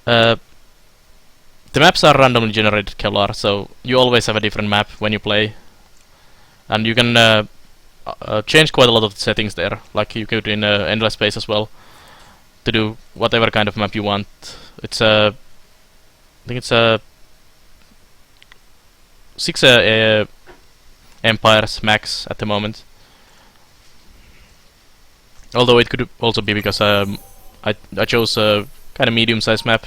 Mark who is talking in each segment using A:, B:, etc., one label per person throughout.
A: Uh, the maps are randomly generated, Kevlar, so you always have a different map when you play, and you can change quite a lot of the settings there. Like you could in Endless Space as well, to do whatever kind of map you want. It's I think it's 6 empires max at the moment. Although it could also be because I chose a kind of medium-sized map.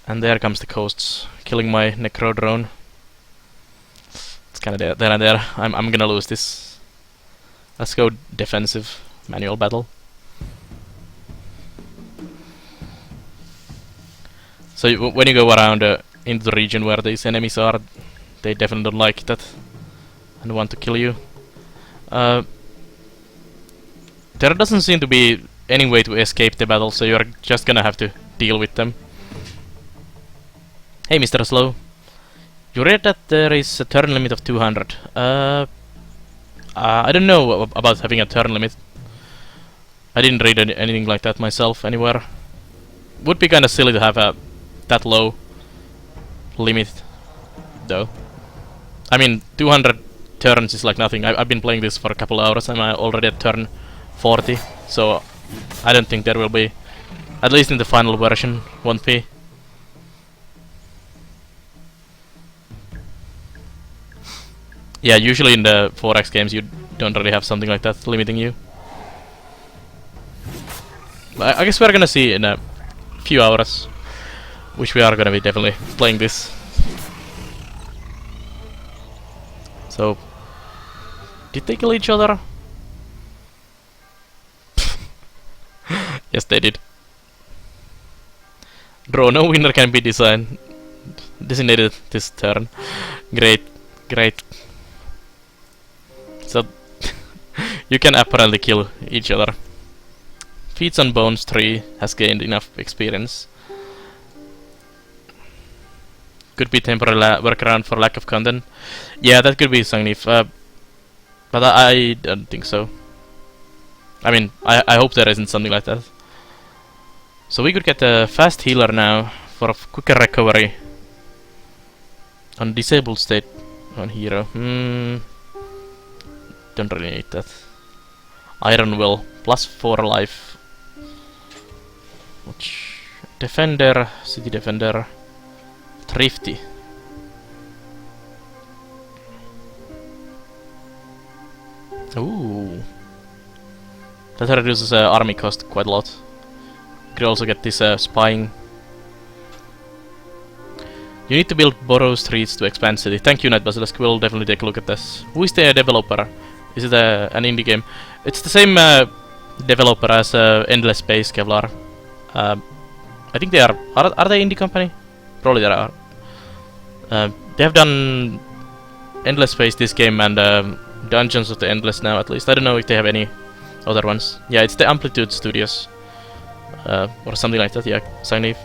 A: And there comes the coasts, killing my Necro drone. It's kind of there and there. I'm gonna lose this. Let's go defensive manual battle. So when you go around into the region where these enemies are, they definitely don't like that and want to kill you. There doesn't seem to be any way to escape the battle, so you're just gonna have to deal with them. Hey, Mr. Slow. You read that there is a turn limit of 200. I don't know about having a turn limit. I didn't read anything like that myself anywhere. Would be kinda silly to have a that low limit, though. I mean, 200 turns is like nothing. I've been playing this for a couple hours and I'm already at turn 40, so I don't think there will be, at least in the final version, won't be. Yeah, usually in the 4X games you don't really have something like that limiting you. But I guess we're gonna see in a few hours, which we are gonna be definitely playing this. So, did they kill each other? Yes, they did. Draw no winner can be designated this turn. Great, great. So you can apparently kill each other. Feats on Bones 3 has gained enough experience. Could be temporary workaround for lack of content. Yeah, that could be Sangnif, but I don't think so. I mean, I hope there isn't something like that. So we could get a fast healer now for a quicker recovery on disabled state on hero. Don't really need that. Iron Will plus 4 life. Which defender, city defender, thrifty. Ooh, that reduces army cost quite a lot. You could also get this spying. You need to build borough streets to expand city. Thank you, Night Basilisk. We'll definitely take a look at this. Who is the developer? Is it an indie game? It's the same developer as Endless Space, Kevlar. I think they are. Are they indie company? Probably they are. They have done Endless Space, this game, and Dungeons of the Endless now, at least. I don't know if they have any other ones. Yeah, it's the Amplitude Studios. Or something like that, yeah, Sangnif.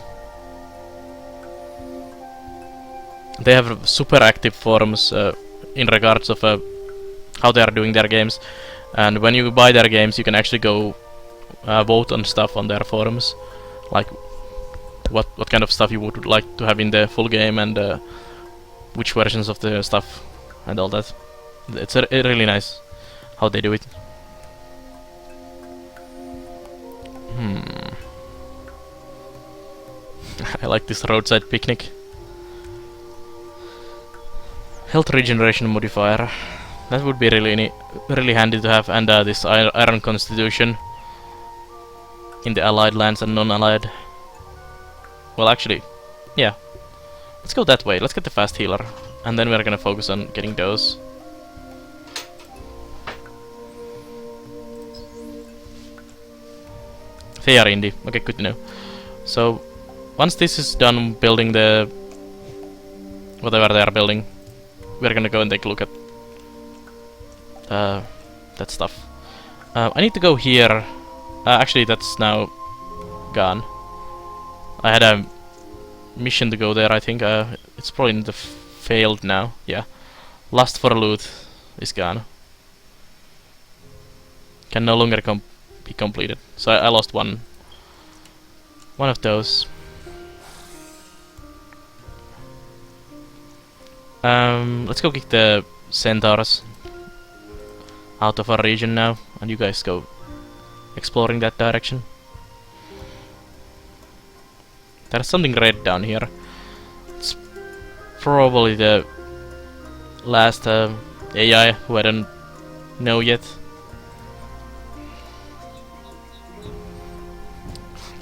A: They have super active forums in regards of how they are doing their games. And when you buy their games, you can actually go vote on stuff on their forums. Like, what kind of stuff you would like to have in the full game, and which versions of the stuff, and all that. It's really nice how they do it. I like this roadside picnic. Health regeneration modifier. That would be really handy to have, and this iron constitution in the allied lands and non-allied. Well, actually, yeah. Let's go that way. Let's get the fast healer, and then we're gonna focus on getting those. They are indie. Okay, good to know. So, once this is done building the whatever they are building, we're gonna go and take a look at that stuff. I need to go here. Actually, that's now gone. I had a mission to go there, I think. It's probably in the failed now. Yeah. Lust for loot is gone. Can no longer be completed. So I lost one One of those. Let's go kick the centaurs out of our region now, and you guys go exploring that direction. There's something red down here. It's probably the last AI who I don't know yet.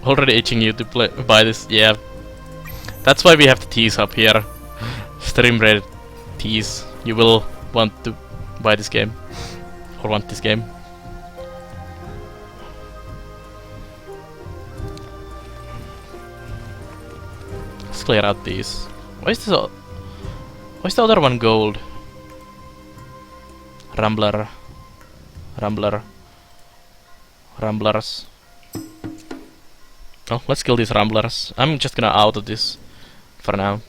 A: Already itching you to buy this, yeah. That's why we have the teas up here. Stream red teas. You will want to buy this game. Or want this game. Let's clear out these. Why is this all? Why is the other one gold? Rambler. Ramblers. Oh, let's kill these ramblers. I'm just gonna auto this for now.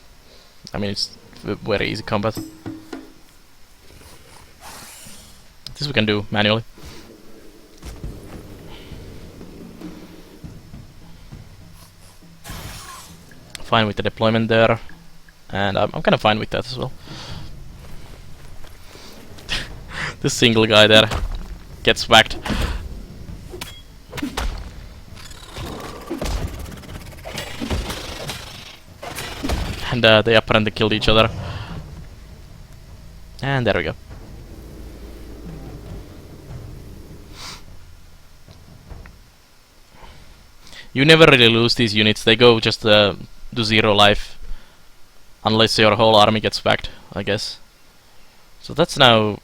A: I mean, it's very easy combat. This we can do manually. Fine with the deployment there, and I'm kind of fine with that as well. This single guy there gets whacked. And they apparently killed each other. And there we go. You never really lose these units, they go just to 0 life. Unless your whole army gets whacked, I guess. So that's now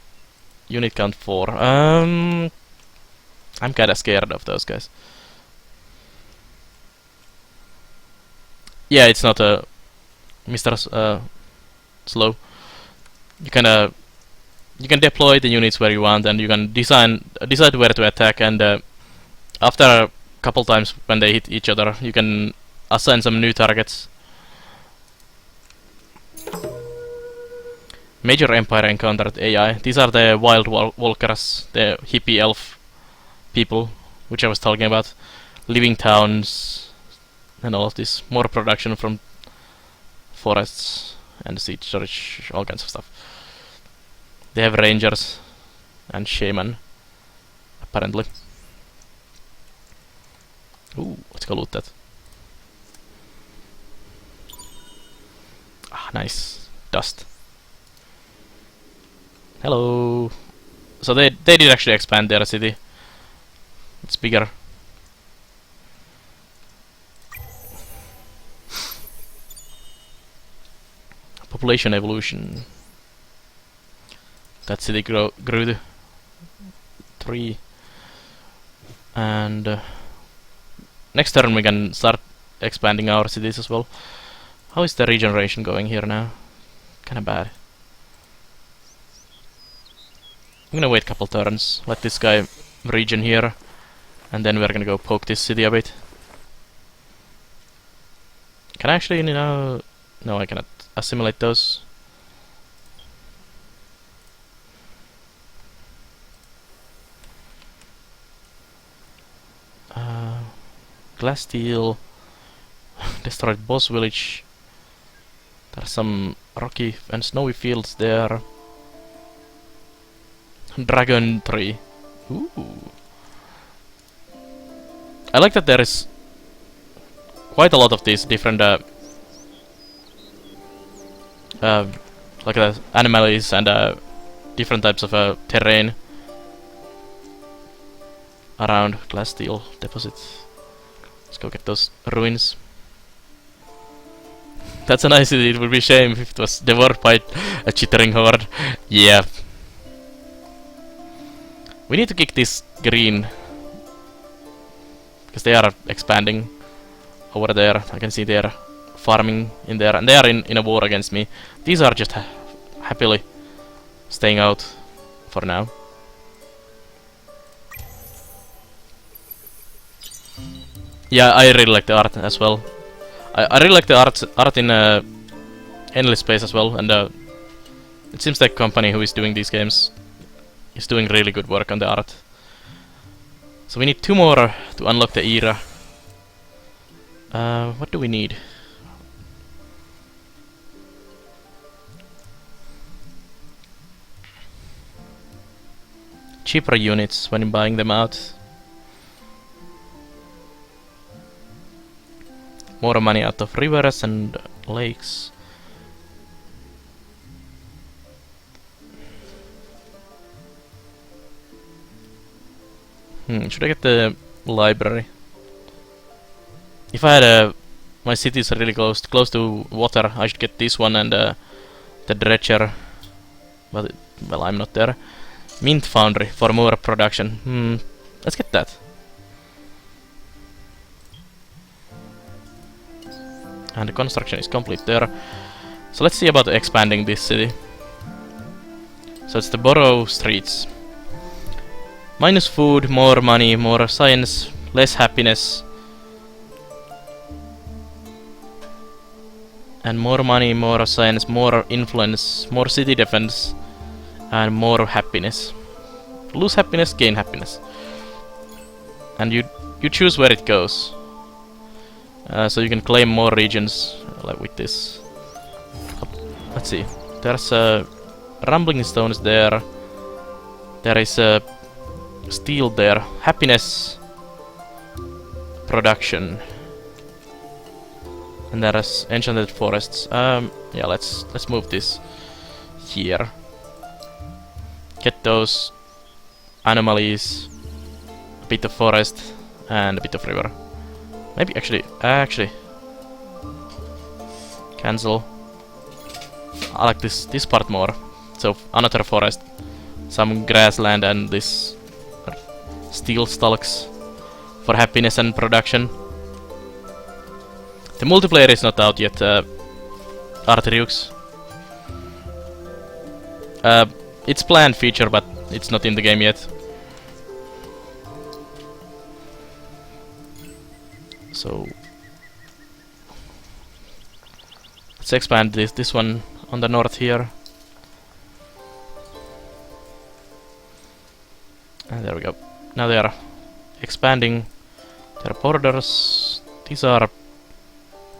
A: unit count 4. I'm kinda scared of those guys. Yeah, it's not a Mr. Slow. You can deploy the units where you want, and you can decide where to attack, and after a couple times when they hit each other, you can assign some new targets. Major Empire encountered AI. These are the wild walkers, the hippie elf people, which I was talking about. Living towns and all of this. More production from forests and siege storage, all kinds of stuff. They have rangers and shaman, apparently. Ooh, let's go loot that. Ah, nice. Dust. Hello. So they did actually expand their city. It's bigger. Population evolution. That city grew to 3. And next turn we can start expanding our cities as well. How is the regeneration going here now? Kinda bad. I'm gonna wait a couple turns, let this guy regen here, and then we're gonna go poke this city a bit. Can I actually, no, I cannot assimilate those. Glass steel. Destroyed boss village. There are some rocky and snowy fields there. Dragon tree. Ooh. I like that there is quite a lot of these different like animals and different types of terrain around glass steel deposits. Let's go get those ruins. That's a nice city. It would be a shame if it was devoured by a chittering horde. Yeah. We need to kick this green, because they are expanding over there. I can see they're farming in there, and they are in a war against me. These are just happily staying out for now. Yeah, I really like the art as well. I really like the art in Endless Space as well, and it seems like company who is doing these games is doing really good work on the art. So we need 2 more to unlock the era. What do we need? Cheaper units when buying them out. More money out of rivers and lakes. Should I get the library? If I had my city is really close to water, I should get this one and the dredger. But well, I'm not there. Mint foundry for more production. Let's get that. And the construction is complete there. So let's see about expanding this city. So it's the borough streets. Minus food, more money, more science, less happiness. And more money, more science, more influence, more city defense, and more happiness. Lose happiness, gain happiness. And you choose where it goes. So you can claim more regions, like with this. Let's see. There's rumbling stones there. There is steel there. Happiness. Production. And there is enchanted forests. Yeah, let's move this here. Get those anomalies, a bit of forest, and a bit of river. Maybe actually cancel. I like this part more. So another forest, some grassland, and this steel stalks for happiness and production. The multiplayer is not out yet, Arteriux. It's planned feature, but it's not in the game yet. So let's expand this one on the north here. And there we go. Now they are expanding their borders. These are...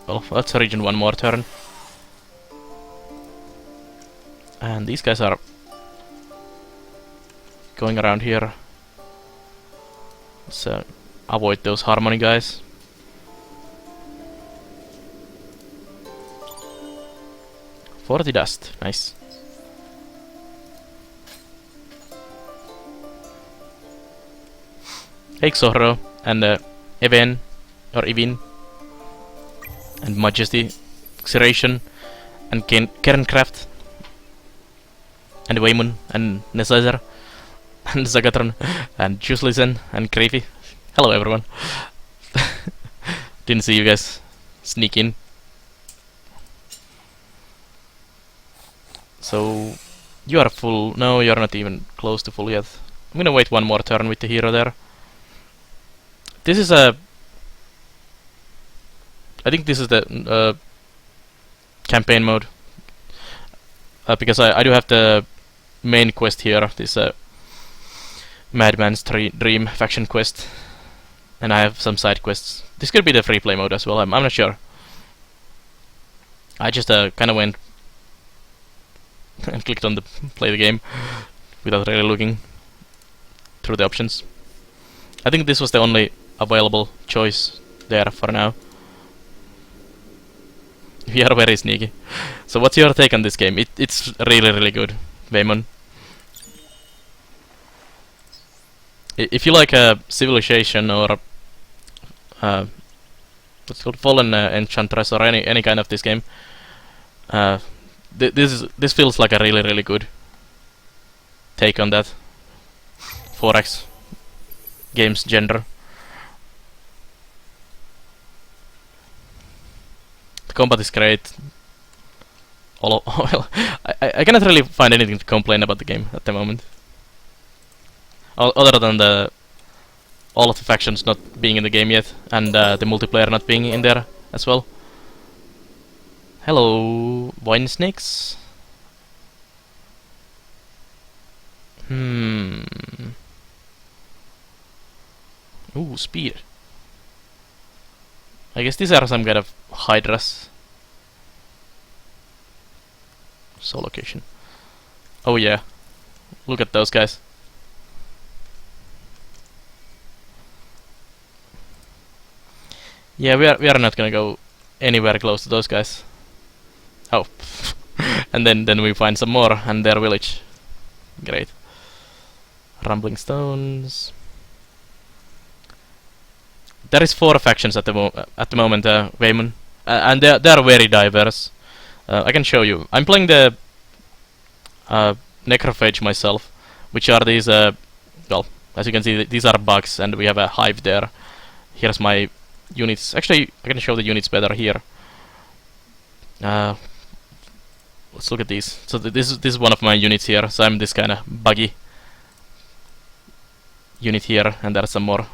A: well, let's region one more turn. And these guys are going around here. Let's avoid those harmony guys. For the dust, nice. Take Zorro and Even or Evin and Majesty, Xeration and Kerncraft and Waymun and Nesizer and Zagatron and Juicelisen and Creepy. Hello everyone. Didn't see you guys sneak in. So you are full. No, you're not even close to full yet. I'm gonna wait one more turn with the hero there. This is a... I think this is the campaign mode. Because I do have the main quest here, this Madman's Dream faction quest. And I have some side quests. This could be the free play mode as well, I'm not sure. I just kinda went and clicked on the play the game without really looking through the options. I think this was the only available choice there for now. We are very sneaky. So what's your take on this game? It's really good, Vaemon. If you like a Civilization or what's called Fallen Enchantress or any kind of this game, this feels like a really good take on that 4X games genre. The combat is great. Well, I cannot really find anything to complain about the game at the moment. Other than all of the factions not being in the game yet, and the multiplayer not being in there as well. Hello, wine snakes. Ooh, speed. I guess these are some kind of hydras. So location. Oh yeah, look at those guys. Yeah, we are not gonna go anywhere close to those guys. Oh, and then we find some more and their village. Great. Rumbling stones. There is 4 factions at the moment, Weymon, and they are very diverse. I can show you. I'm playing the Necrophage myself, which are these. Well, as you can see, these are bugs, and we have a hive there. Here's my units. Actually, I can show the units better here. Let's look at these. So this is one of my units here. So I'm this kind of buggy unit here, and there are some more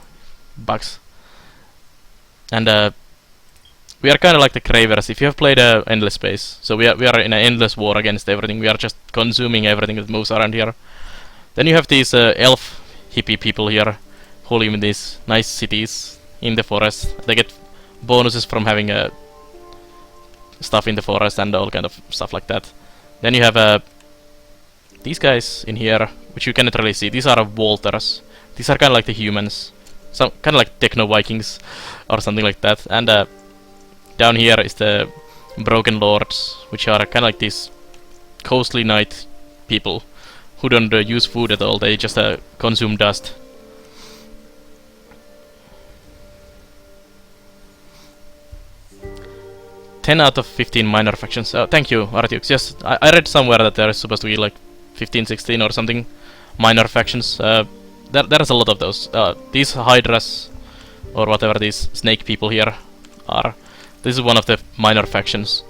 A: bugs. And we are kind of like the cravers. If you have played Endless Space, so we are in an endless war against everything. We are just consuming everything that moves around here. Then you have these elf hippie people here who live in these nice cities in the forest. They get bonuses from having stuff in the forest and all kind of stuff like that. Then you have these guys in here, which you cannot really see. These are Walters. These are kind of like the humans. So kind of like Techno Vikings or something like that. And down here is the Broken Lords, which are kind of like these coastly night people who don't use food at all. They just consume dust. "10 out of 15 minor factions." Oh, thank you, Artiux. Yes, I read somewhere that there is supposed to be like 15, 16 or something minor factions. There's a lot of those. These hydras, or whatever these snake people here are, this is one of the minor factions.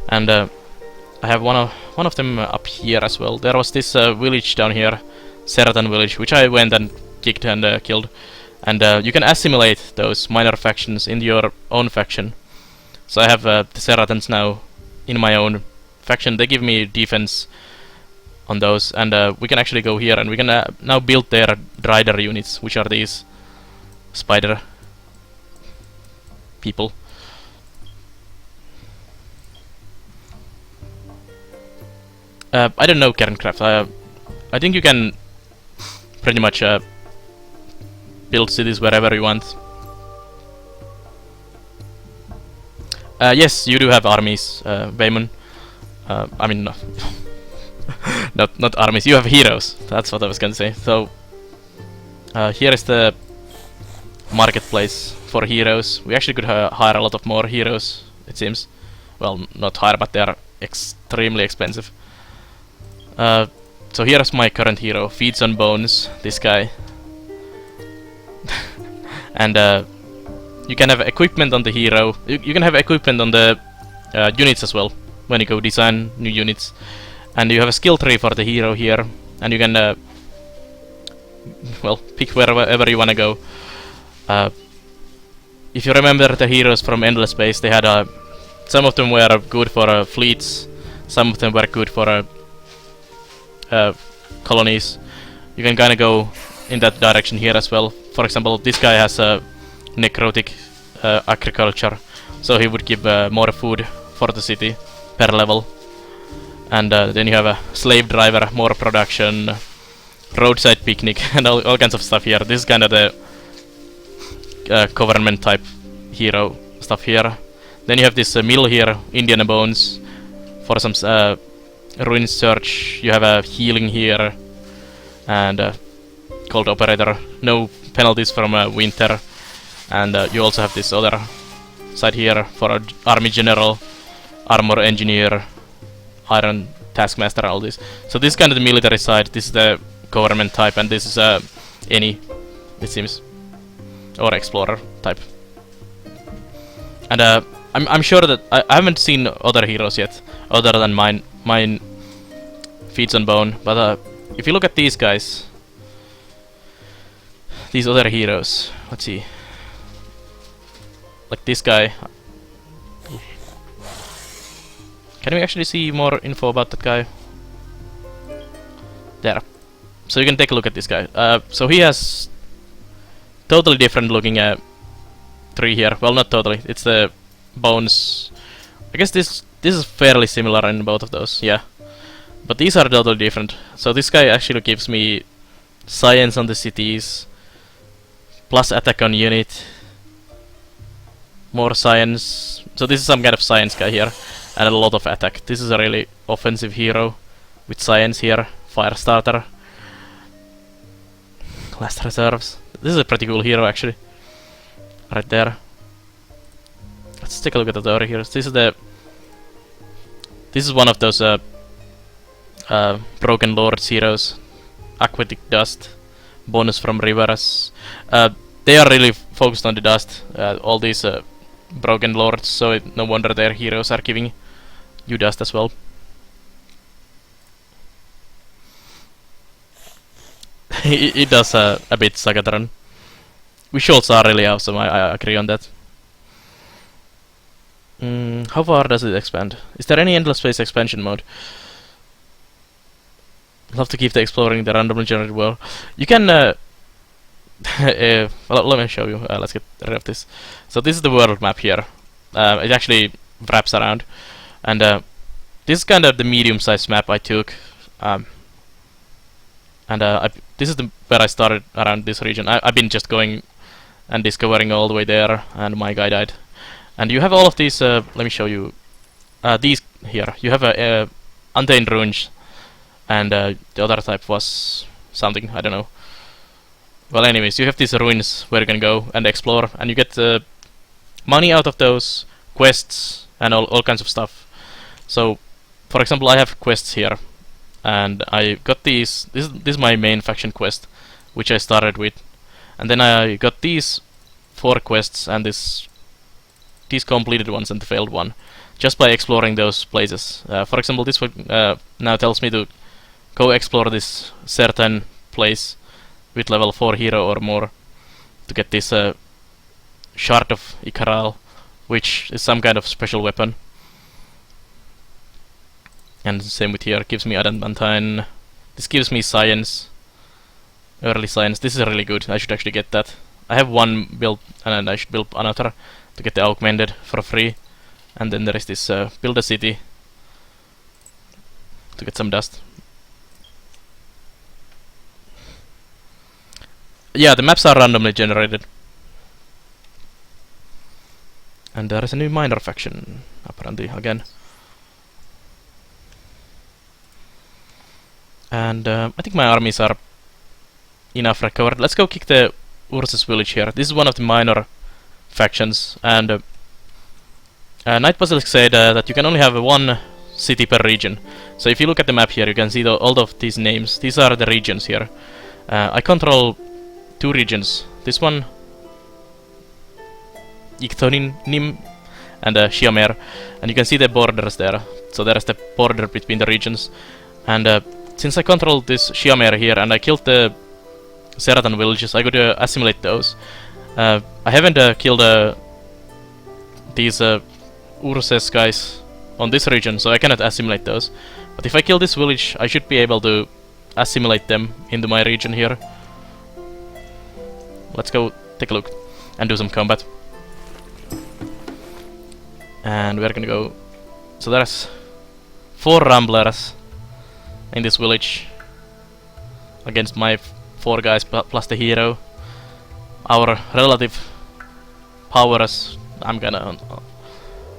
A: And I have one of them up here as well. There was this village down here, Seratan village, which I went and kicked and killed. And you can assimilate those minor factions into your own faction. So I have the Seratans now in my own faction. They give me defense on those, and we can actually go here and we can now build their Drider units, which are these spider people. I don't know Kerncraft. I think you can pretty much build cities wherever you want. Yes, you do have armies, Weymon. I mean, no. not armies. You have heroes. That's what I was gonna say. So here is the marketplace for heroes. We actually could hire a lot of more heroes, it seems. Well, not hire, but they are extremely expensive. So here's my current hero, Feeds on Bones. This guy. And you can have equipment on the hero. You can have equipment on the units as well when you go design new units. And you have a skill tree for the hero here, and you can well, pick wherever you wanna go. If you remember the heroes from Endless Space, they had some of them were good for fleets, some of them were good for colonies. You can kinda go in that direction here as well. For example, this guy has a necrotic agriculture, so he would give more food for the city per level. And then you have a slave driver, more production, roadside picnic, and all kinds of stuff here. This is kind of the government type hero stuff here. Then you have this mill here, Indiana Bones, for some ruin search. You have a healing here, and cold operator, no penalties from winter. And you also have this other side here for army general, armor engineer, iron taskmaster, all this. So this is kind of the military side. This is the government type, and this is any, it seems, or explorer type. And I'm sure that I haven't seen other heroes yet, other than mine Feeds on Bone. But if you look at these guys, these other heroes, let's see, like this guy. Can we actually see more info about that guy? There. So you can take a look at this guy. So he has totally different looking 3 here. Well, not totally. It's the bones. I guess this is fairly similar in both of those. Yeah, but these are totally different. So this guy actually gives me science on the cities, plus attack on unit, more science. So this is some kind of science guy here, and a lot of attack. This is a really offensive hero with science here. Fire starter. Last reserves. This is a pretty cool hero actually. Right there. Let's take a look at the theory here. This is one of those Broken Lords heroes. Aquatic dust. Bonus from rivers. They are really focused on the dust. All these Broken Lords, so no wonder their heroes are giving you dust as well. it does a bit Sagatron. Visuals are really awesome, I agree on that. How far does it expand? Is there any endless space expansion mode? Love to keep the exploring the randomly generated world. You can well, let me show you. Let's get rid of this. So this is the world map here. It actually wraps around, and this is kind of the medium-sized map I took. This is where I started around this region. I've been just going and discovering all the way there, and my guy died. And you have all of these. Let me show you. These here. You have Untamed Ruins, and the other type was something, I don't know. Well, anyways, you have these ruins where you can go and explore, and you get money out of those quests and all kinds of stuff. So, for example, I have quests here, and I got these. This is my main faction quest, which I started with, and then I got these 4 quests and these completed ones and the failed one, just by exploring those places. For example, this one now tells me to go explore this certain place with level 4 hero or more to get this Shard of Ikaral, which is some kind of special weapon. And same with here, gives me adamantine. This gives me science, early science. This is really good. I should actually get that. I have one built, and I should build another to get the augmented for free. And then there is this build a city to get some dust. Yeah, the maps are randomly generated. And there is a new minor faction, apparently, again. And I think my armies are enough recovered. Let's go kick the Ursus village here. This is one of the minor factions, and Knight Basilisk said that you can only have one city per region. So if you look at the map here, you can see all of these names. These are the regions here. I control 2 regions. This one, Iktonim, and Shiamer, and you can see the borders there. So there is the border between the regions, and since I control this Shiamer here and I killed the Seratan villages, I could assimilate those. I haven't killed these Urses guys on this region, so I cannot assimilate those. But if I kill this village, I should be able to assimilate them into my region here. Let's go take a look and do some combat. And we're gonna go. So there's 4 ramblers in this village against my 4 guys plus the hero. Our relative powers, I'm gonna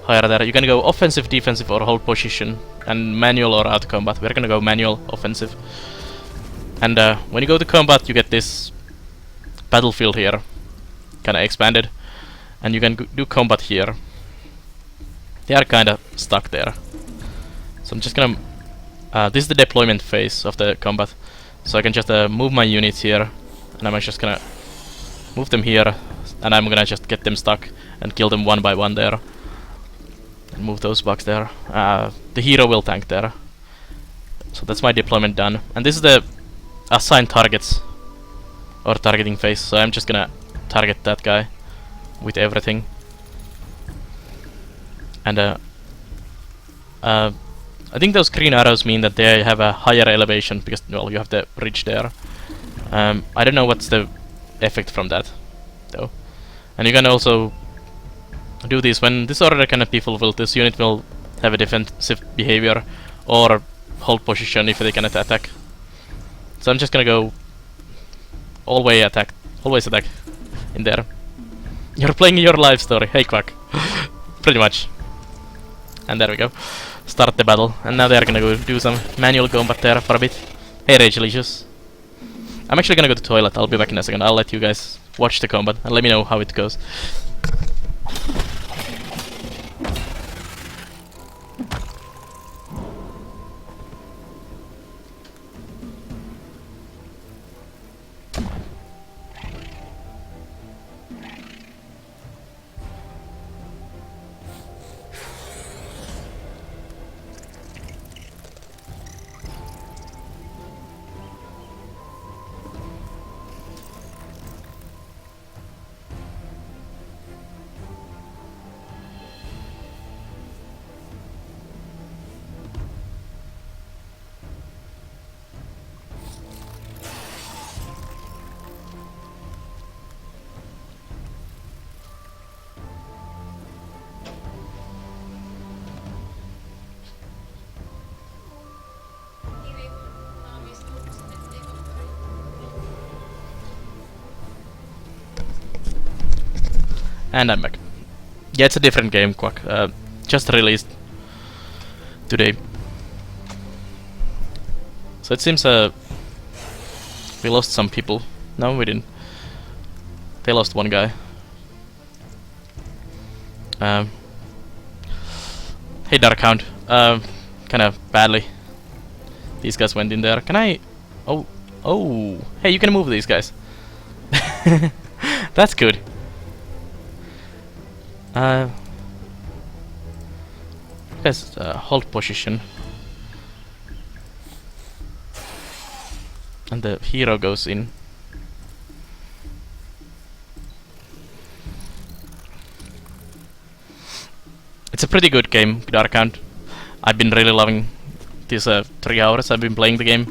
A: higher there. You can go offensive, defensive, or hold position, and manual or out combat. We're gonna go manual, offensive. And when you go to combat, you get this battlefield here, kinda expanded, and you can do combat here. They are kinda stuck there. So I'm just gonna. This is the deployment phase of the combat, so I can just move my units here, and I'm just gonna move them here, and I'm gonna just get them stuck and kill them one by one there. And move those bugs there. The hero will tank there. So that's my deployment done. And this is the assign targets or targeting phase. So I'm just gonna target that guy with everything. And I think those green arrows mean that they have a higher elevation because, well, you have the ridge there. I don't know what's the effect from that though. And you can also do this. When this order cannot be fulfilled, this unit will have a defensive behavior or hold position if they cannot attack. So I'm just gonna go always attack in there. You're playing your life story, hey Quack. Pretty much. And there we go. Start the battle. And now they're gonna go do some manual combat there for a bit. Hey Ragelicious. I'm actually gonna go to the toilet, I'll be back in a second. I'll let you guys watch the combat and let me know how it goes. And I'm back. Yeah, it's a different game, Quack. Just released today. So it seems we lost some people. No, we didn't. They lost one guy. Hey Darkhound. Kinda badly. These guys went in there. Can I... Oh. Hey, you can move these guys. That's good. Yes, hold position. And the hero goes in. It's a pretty good game, Darkhound. I've been really loving these 3 hours I've been playing the game.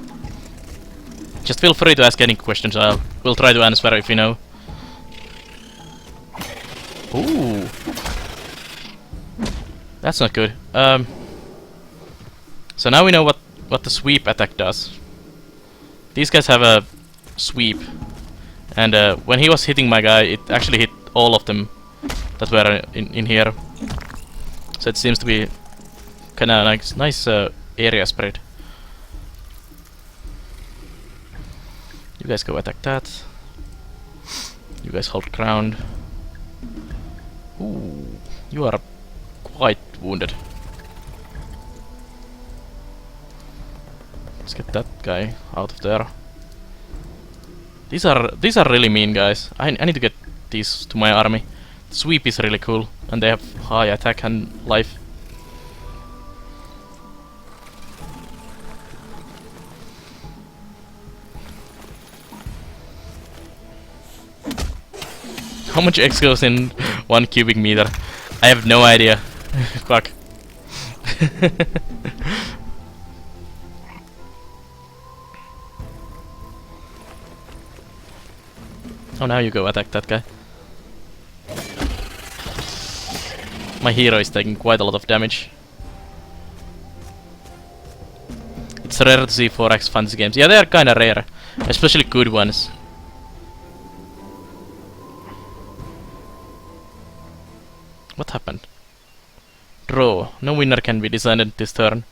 A: Just feel free to ask any questions, we'll try to answer if you know. Ooh. That's not good. So now we know what the sweep attack does. These guys have a sweep. And when he was hitting my guy, it actually hit all of them that were in here. So it seems to be kinda nice area spread. You guys go attack that. You guys hold ground. Ooh, you are quite wounded. Let's get that guy out of there. These are really mean guys. I need to get these to my army. Sweep is really cool, and they have high attack and life. How much X goes in 1 cubic meter? I have no idea. Fuck. Oh, now you go attack that guy. My hero is taking quite a lot of damage. It's rare to see 4X fantasy games. Yeah, they are kinda rare. Especially good ones. What happened? Draw. No winner can be decided this turn.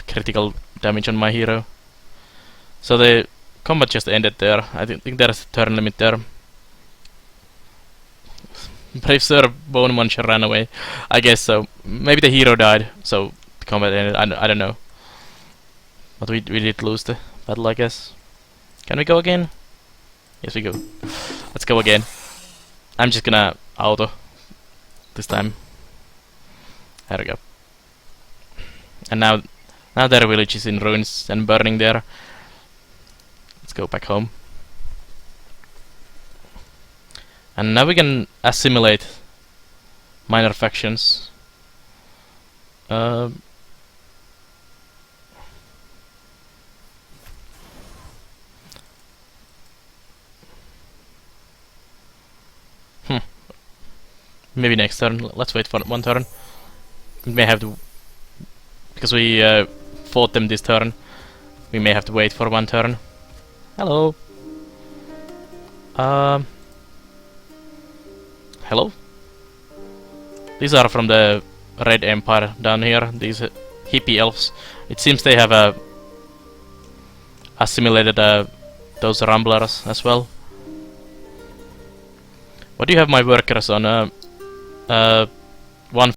A: Critical damage on my hero. So the combat just ended there. I think there's a turn limit there. Brave Sir Bone Muncher ran away. I guess so. Maybe the hero died, so the combat ended. I don't know. But we did lose the battle, I guess. Can we go again? Yes, we go. Let's go again. I'm just gonna auto this time. There we go. And now their village is in ruins and burning there. Let's go back home. And now we can assimilate minor factions. Maybe next turn. Let's wait for one turn. We may have to, because we fought them this turn. We may have to wait for one turn. Hello. Hello. These are from the Red Empire down here. These hippie elves. It seems they have assimilated those rumblers as well. What do you have my workers on? One